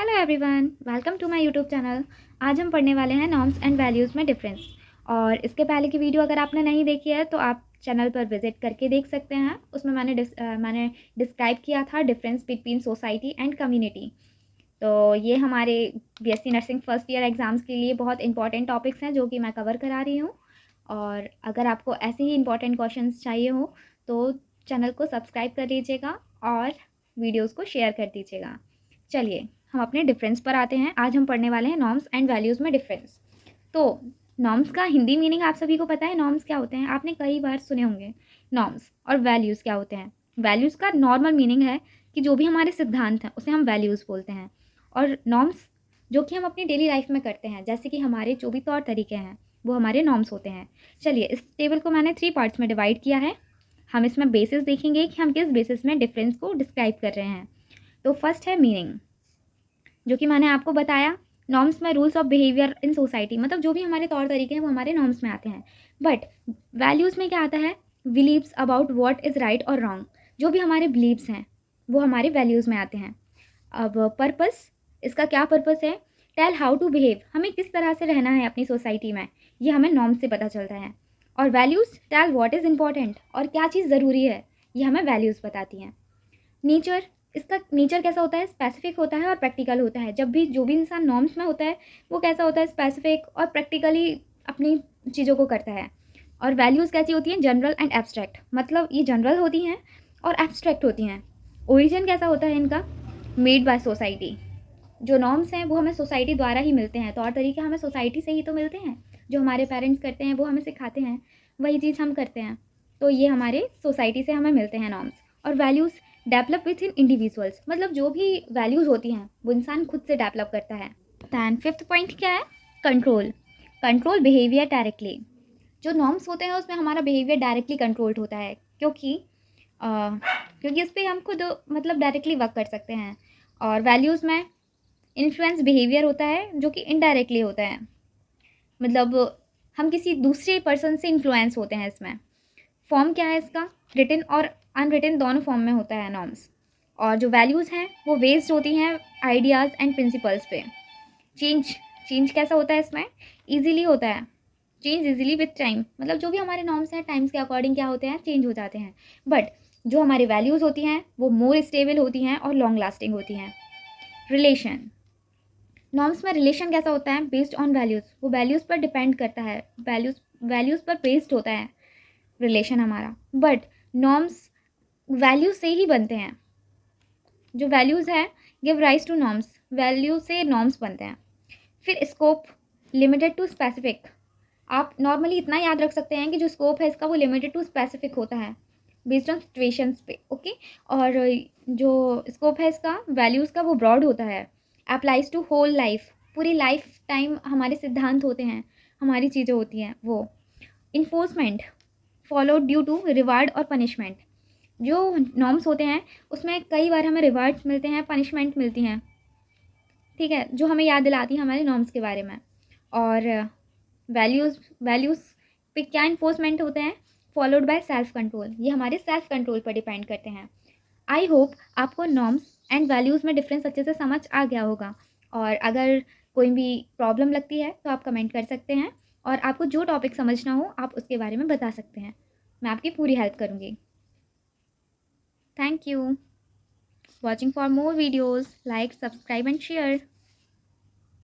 Hello everyone, welcome to my YouTube channel. आज हम पढ़ने वाले हैं नॉर्म्स एंड वैल्यूज़ में डिफरेंस। और इसके पहले की वीडियो अगर आपने नहीं देखी है तो आप चैनल पर विजिट करके देख सकते हैं। उसमें मैंने डिस्क्राइब किया था difference between society and community. तो ये हमारे BSc nursing first year exams के लिए बहुत इंपॉर्टेंट टॉपिक्स हैं जो कि मैं कवर करा रही हूँ। और अगर आपको ऐसे ही इंपॉर्टेंट क्वेश्चंस चाहिए हो तो चैनल को सब्सक्राइब कर लीजिएगा और वीडियोज़ को शेयर कर दीजिएगा। चलिए हम अपने डिफरेंस पर आते हैं। आज हम पढ़ने वाले हैं नॉर्म्स एंड वैल्यूज़ में डिफरेंस। तो नॉर्म्स का हिंदी मीनिंग आप सभी को पता है। नॉर्म्स क्या होते हैं, आपने कई बार सुने होंगे नॉर्म्स। और वैल्यूज़ क्या होते हैं? वैल्यूज़ का नॉर्मल मीनिंग है कि जो भी हमारे सिद्धांत हैं उसे हम वैल्यूज़ बोलते हैं। और नॉर्म्स जो कि हम अपनी डेली लाइफ में करते हैं, जैसे कि हमारे जो भी तौर तरीके हैं वो हमारे नॉर्म्स होते हैं। चलिए, इस टेबल को मैंने 3 पार्ट्स में डिवाइड किया है। हम इसमें बेसिस देखेंगे कि हम किस बेसिस में डिफरेंस को डिस्क्राइब कर रहे हैं। तो फर्स्ट है मीनिंग, जो कि मैंने आपको बताया। नॉर्म्स में rules of behaviour in society, मतलब जो भी हमारे तौर तरीके हैं वो हमारे नॉर्म्स में आते हैं। बट वैल्यूज़ में क्या आता है? Believes about what is right और रॉन्ग। जो भी हमारे बिलीव्स हैं वो हमारे वैल्यूज़ में आते हैं। अब पर्पस, इसका क्या पर्पस है? टेल हाउ टू बिहेव, हमें किस तरह से रहना है अपनी सोसाइटी में, ये हमें नॉर्म्स से पता चलता है। और values tell what is important, और क्या चीज़ ज़रूरी है ये हमें वैल्यूज़ बताती हैं। नेचर, इसका नेचर कैसा होता है? स्पेसिफिक होता है और प्रैक्टिकल होता है। जब भी जो भी इंसान नॉर्म्स में होता है वो कैसा होता है? स्पेसिफिक और प्रैक्टिकली अपनी चीज़ों को करता है। और वैल्यूज़ कैसी होती हैं? जनरल एंड एब्स्ट्रैक्ट, मतलब ये जनरल होती हैं और एब्स्ट्रैक्ट होती हैं। ओरिजिन कैसा होता है इनका? Made by society. जो नॉर्म्स हैं वो हमें सोसाइटी द्वारा ही मिलते हैं। तौर तरीके हमें सोसाइटी से ही तो मिलते हैं। जो हमारे पेरेंट्स करते हैं वो हमें सिखाते हैं, वही चीज़ हम करते हैं। तो ये हमारे सोसाइटी से हमें मिलते हैं नॉर्म्स। और values develop with in individuals, मतलब जो भी वैल्यूज़ होती हैं वो इंसान खुद से डेवलप करता है। दैन फिफ्थ पॉइंट क्या है? कंट्रोल। Control behaviour directly. जो नॉर्म्स होते हैं उसमें हमारा बिहेवियर डायरेक्टली कंट्रोल्ड होता है, क्योंकि इस पर हम खुद मतलब डायरेक्टली वर्क कर सकते हैं। और वैल्यूज़ में इन्फ्लुएंस बिहेवियर होता है जो कि इनडायरेक्टली होता है, मतलब हम किसी दूसरे पर्सन से इन्फ्लुएंस होते हैं इसमें। फॉर्म क्या है इसका? रिटन और अनरिटन दोनों फॉर्म में होता है नॉर्म्स। और जो वैल्यूज़ हैं वो बेस्ड होती हैं आइडियाज़ एंड प्रिंसिपल्स पे। चेंज, चेंज कैसा होता है इसमें? ईजीली होता है। चेंज ईजिली विथ टाइम, मतलब जो भी हमारे नॉर्म्स हैं टाइम्स के अकॉर्डिंग क्या होते हैं? चेंज हो जाते हैं। बट जो हमारी वैल्यूज़ होती हैं वो मोर स्टेबल होती हैं और लॉन्ग लास्टिंग होती हैं। रिलेशन, नॉर्म्स में रिलेशन कैसा होता है? बेस्ड ऑन वैल्यूज़, वो वैल्यूज़ पर डिपेंड करता है। वैल्यूज़ पर बेस्ड होता है रिलेशन हमारा। बट नॉर्म्स वैल्यू से ही बनते हैं। जो वैल्यूज़ हैं give rise to norms, value से नॉर्म्स बनते हैं। फिर स्कोप, लिमिटेड टू स्पेसिफिक। आप नॉर्मली इतना याद रख सकते हैं कि जो स्कोप है इसका वो लिमिटेड टू स्पेसिफिक होता है बेस्ड ऑन सिचुएशंस पे। ओके। और जो स्कोप है इसका वैल्यूज़ का वो ब्रॉड होता है, अप्लाइज टू होल लाइफ, पूरी लाइफ टाइम हमारे सिद्धांत होते हैं, हमारी चीज़ें होती हैं वो। Enforcement, follow due to reward और पनिशमेंट। जो नॉर्म्स होते हैं उसमें कई बार हमें रिवार्ड्स मिलते हैं, पनिशमेंट मिलती हैं, ठीक है, जो हमें याद दिलाती हैं हमारे नॉर्म्स के बारे में। और वैल्यूज़ पे क्या इन्फोर्समेंट होते हैं? फॉलोड बाय सेल्फ कंट्रोल, ये हमारे सेल्फ कंट्रोल पर डिपेंड करते हैं। आई होप आपको नॉर्म्स एंड वैल्यूज़ में डिफरेंस अच्छे से समझ आ गया होगा। और अगर कोई भी प्रॉब्लम लगती है तो आप कमेंट कर सकते हैं, और आपको जो टॉपिक समझना हो आप उसके बारे में बता सकते हैं, मैं आपकी पूरी हेल्प करूँगी। Thank you watching for more videos, like, subscribe and share.